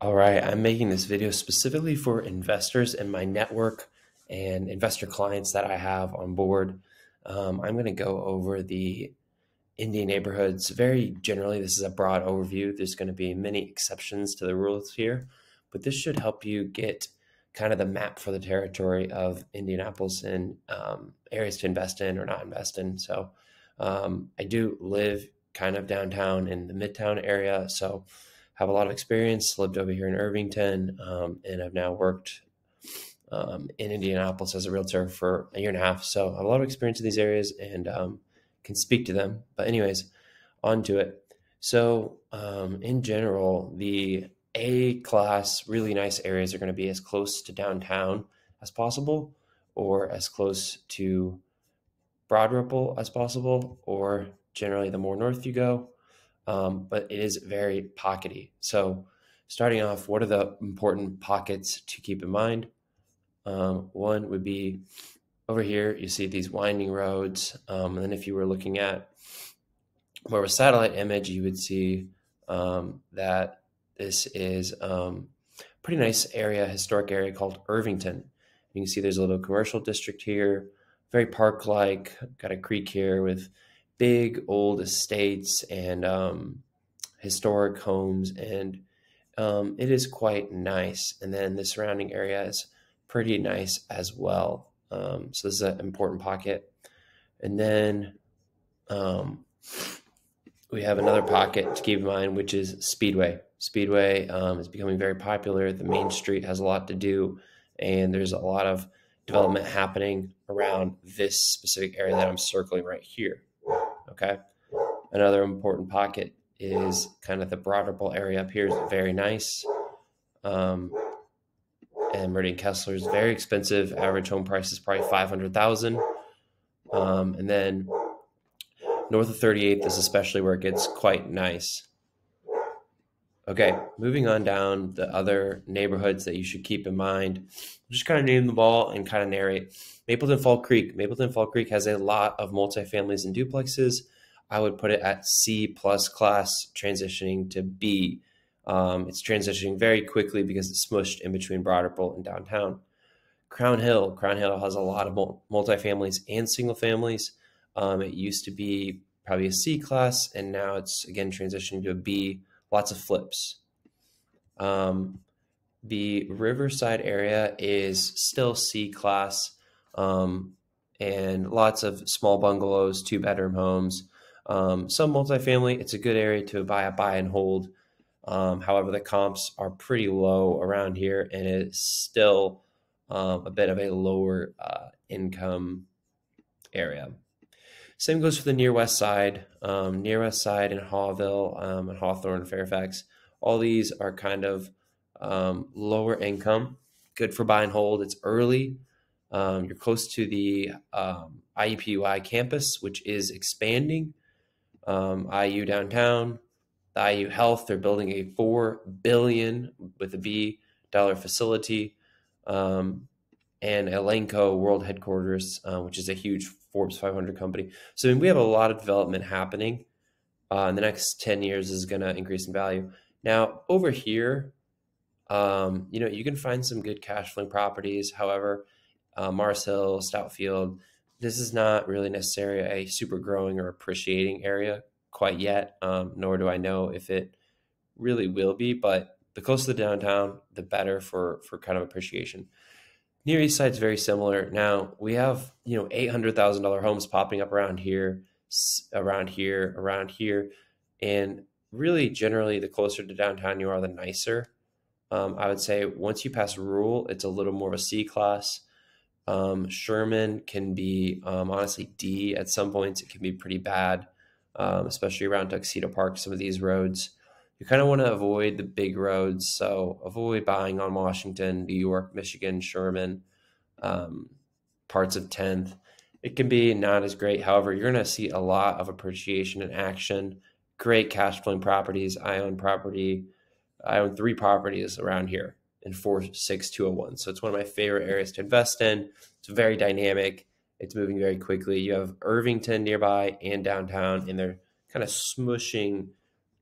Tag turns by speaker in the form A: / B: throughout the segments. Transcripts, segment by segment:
A: All right, I'm making this video specifically for investors in my network and investor clients that I have on board. I'm going to go over the Indy neighborhoods. Very generally, this is a broad overview. There's going to be many exceptions to the rules here, but this should help you get kind of the map for the territory of Indianapolis and areas to invest in or not invest in. So I do live kind of downtown in the Midtown area, so have a lot of experience. Lived over here in Irvington, and I've now worked in Indianapolis as a realtor for a year and a half. So I have a lot of experience in these areas and can speak to them. But anyways, on to it. So in general, the A class, really nice areas are going to be as close to downtown as possible, or as close to Broad Ripple as possible, or generally the more north you go. But it is very pockety. So starting off, what are the important pockets to keep in mind? One would be over here, you see these winding roads. And then if you were looking at more of a satellite image, you would see that this is a pretty nice area, historic area called Irvington. You can see there's a little commercial district here, very park-like, got a creek here with big old estates and historic homes, and it is quite nice. And then the surrounding area is pretty nice as well. So this is an important pocket. And then we have another pocket to keep in mind, which is Speedway. Speedway is becoming very popular. The main street has a lot to do, and there's a lot of development happening around this specific area that I'm circling right here. Okay. Another important pocket is kind of the Broad Ripple area up here is very nice. And Meridian Kessler is very expensive. Average home price is probably $500,000. And then north of 38th is especially where it gets quite nice. Okay, moving on down the other neighborhoods that you should keep in mind. Just kind of name them all and kind of narrate. Mapleton Fall Creek. Mapleton Fall Creek has a lot of multifamilies and duplexes. I would put it at C plus class, transitioning to B. It's transitioning very quickly because it's smushed in between Broad Ripple and downtown. Crown Hill. Crown Hill has a lot of multifamilies and single families. It used to be probably a C class, and now it's again transitioning to a B. Lots of flips. The Riverside area is still C class, and lots of small bungalows, 2-bedroom homes, some multifamily. It's a good area to buy and hold. However, the comps are pretty low around here, and it's still a bit of a lower income area. Same goes for the near west side. Near west side in Hawville and Hawthorne, Fairfax. All these are kind of lower income, good for buy and hold. It's early. You're close to the IUPUI campus, which is expanding. IU downtown, the IU Health, they're building a $4 billion with a B dollar facility. And Elanco World Headquarters, which is a huge Forbes 500 company. So we have a lot of development happening. In the next 10 years is going to increase in value. Now, over here, you can find some good cash flowing properties. However, Mars Hill, Stoutfield, this is not really necessarily a super growing or appreciating area quite yet, nor do I know if it really will be. But the closer to the downtown, the better for kind of appreciation. Near East Side's very similar. Now we have, $800,000 homes popping up around here, and really generally the closer to downtown you are, the nicer. I would say once you pass rural, it's a little more of a C class. Sherman can be honestly D at some points. It can be pretty bad, especially around Tuxedo Park. Some of these roads. You kind of want to avoid the big roads, so avoid buying on Washington, New York, Michigan, Sherman, parts of 10th. It can be not as great. However, you're going to see a lot of appreciation and action, great cash flowing properties. I own 3 properties around here in 46201. So it's one of my favorite areas to invest in. It's very dynamic. It's moving very quickly. You have Irvington nearby and downtown, and they're kind of smushing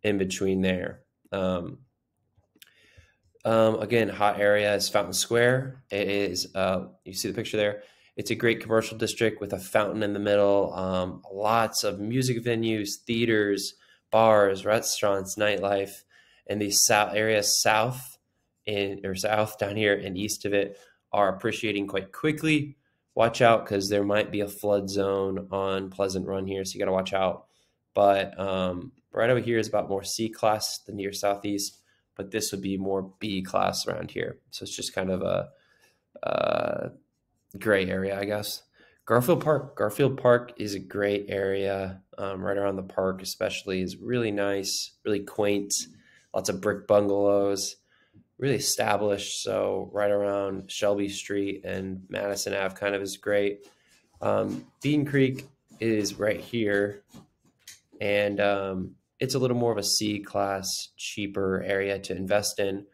A: in between there. Again, hot area is Fountain Square. It is, you see the picture there. It's a great commercial district with a fountain in the middle, lots of music venues, theaters, bars, restaurants, nightlife, and the south areas south down here and east of it are appreciating quite quickly. Watch out because there might be a flood zone on Pleasant Run here, so you got to watch out. But right over here is about more C class than near southeast, but this would be more B class around here. So it's just kind of a gray area, I guess. Garfield Park. Garfield Park is a great area. Right around the park, especially, is really nice, really quaint. Lots of brick bungalows, really established. So right around Shelby Street and Madison Ave kind of is great. Bean Creek is right here, and it's a little more of a C class, cheaper area to invest in.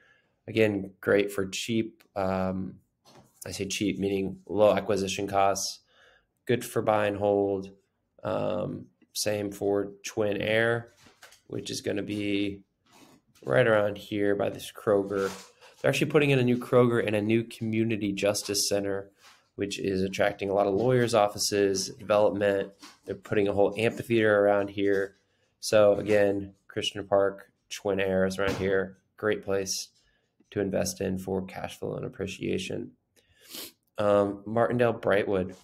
A: Again, great for cheap. I say cheap, meaning low acquisition costs. Good for buy and hold. Same for Twin Air, which is going to be right around here by this Kroger. They're actually putting in a new Kroger and a new community justice center, which is attracting a lot of lawyers' offices, development. They're putting a whole amphitheater around here. So again, Christian Park, Twin Air is around here. Great place to invest in for cash flow and appreciation. Martindale, Brightwood.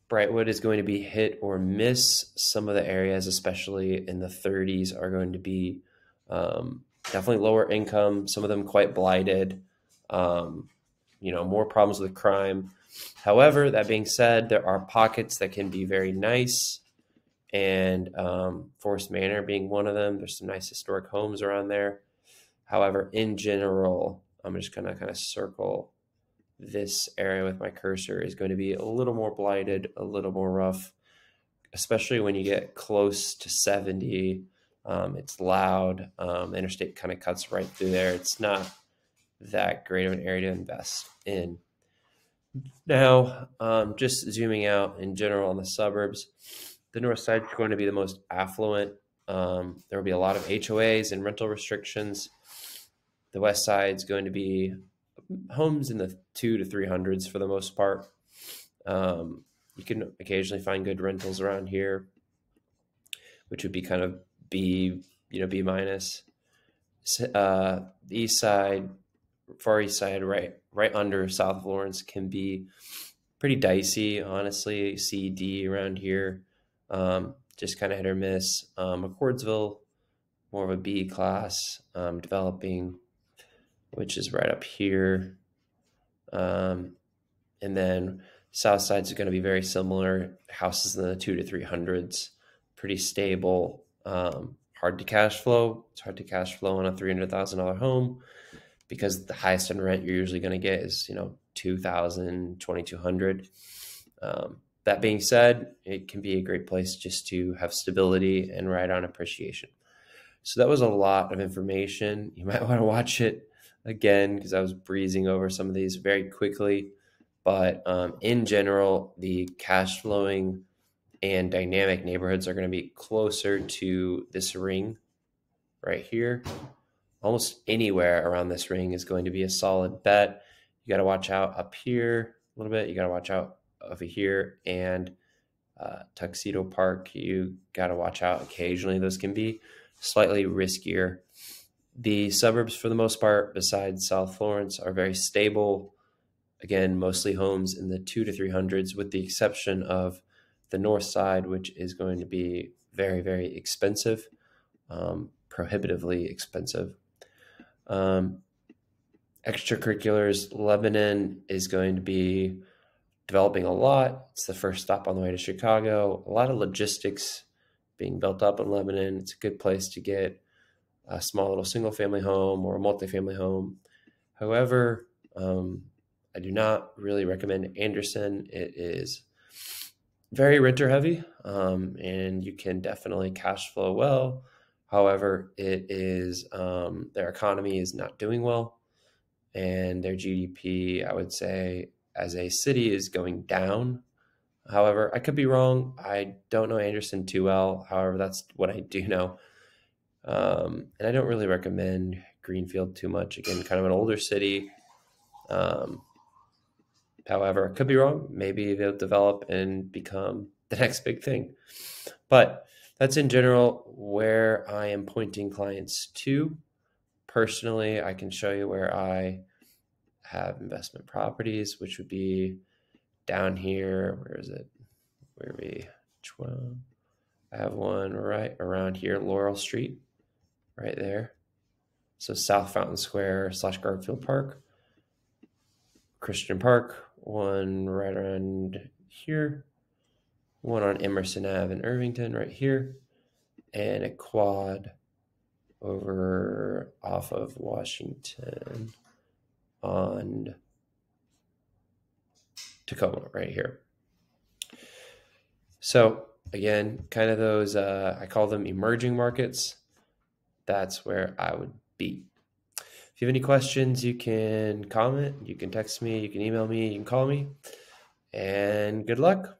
A: Brightwood is going to be hit or miss. Some of the areas, especially in the 30s, are going to be definitely lower income. Some of them quite blighted. More problems with crime. However, that being said, there are pockets that can be very nice, and Forest Manor being one of them. There's some nice historic homes around there. However, in general, I'm just going to kind of circle this area with my cursor, is going to be a little more blighted, a little more rough, especially when you get close to 70. It's loud. The interstate kind of cuts right through there. It's not that great of an area to invest in. Now, just zooming out in general on the suburbs, the north side is going to be the most affluent. There will be a lot of HOAs and rental restrictions. The west side is going to be homes in the 2 to 300s for the most part. You can occasionally find good rentals around here, which would be kind of B minus. The east side, far east side, right under South Lawrence, can be pretty dicey, honestly. C, D around here, just kind of hit or miss. McCordsville, more of a B class, developing, which is right up here. And then south side is going to be very similar. Houses in the 2 to 300s, pretty stable. Hard to cash flow. It's hard to cash flow on a $300,000 home because the highest in rent you're usually going to get is, $2,000, $2,200. That being said, it can be a great place just to have stability and ride on appreciation. So that was a lot of information. You might want to watch it again because I was breezing over some of these very quickly. But in general, the cash flowing and dynamic neighborhoods are going to be closer to this ring right here. Almost anywhere around this ring is going to be a solid bet. You got to watch out up here a little bit. You got to watch out over here, and Tuxedo Park, you got to watch out occasionally. Those can be slightly riskier. The suburbs, for the most part, besides South Florence, are very stable. Again, mostly homes in the 2 to 300s, with the exception of the north side, which is going to be very, very expensive, prohibitively expensive. Extracurriculars, Lebanon is going to be developing a lot. It's the first stop on the way to Chicago. A lot of logistics being built up in Lebanon. It's a good place to get a small little single family home or a multifamily home. However, I do not really recommend Anderson. It is very renter heavy, and you can definitely cash flow well. However, it is their economy is not doing well, and their GDP, I would say, as a city, is going down. However, I could be wrong. I don't know Anderson too well. However, that's what I do know. And I don't really recommend Greenfield too much. Again, kind of an older city. However, I could be wrong. Maybe they'll develop and become the next big thing. But that's in general where I am pointing clients to. Personally, I can show you where I have investment properties, which would be down here. Where is it? Where we? I have one right around here, Laurel Street, right there. So South Fountain Square / Garfield Park, Christian Park, one right around here, one on Emerson Ave in Irvington right here, and a quad over off of Washington on Tacoma right here. So again, kind of those, I call them emerging markets. That's where I would be. If you have any questions, you can comment, you can text me, you can email me, you can call me, and good luck.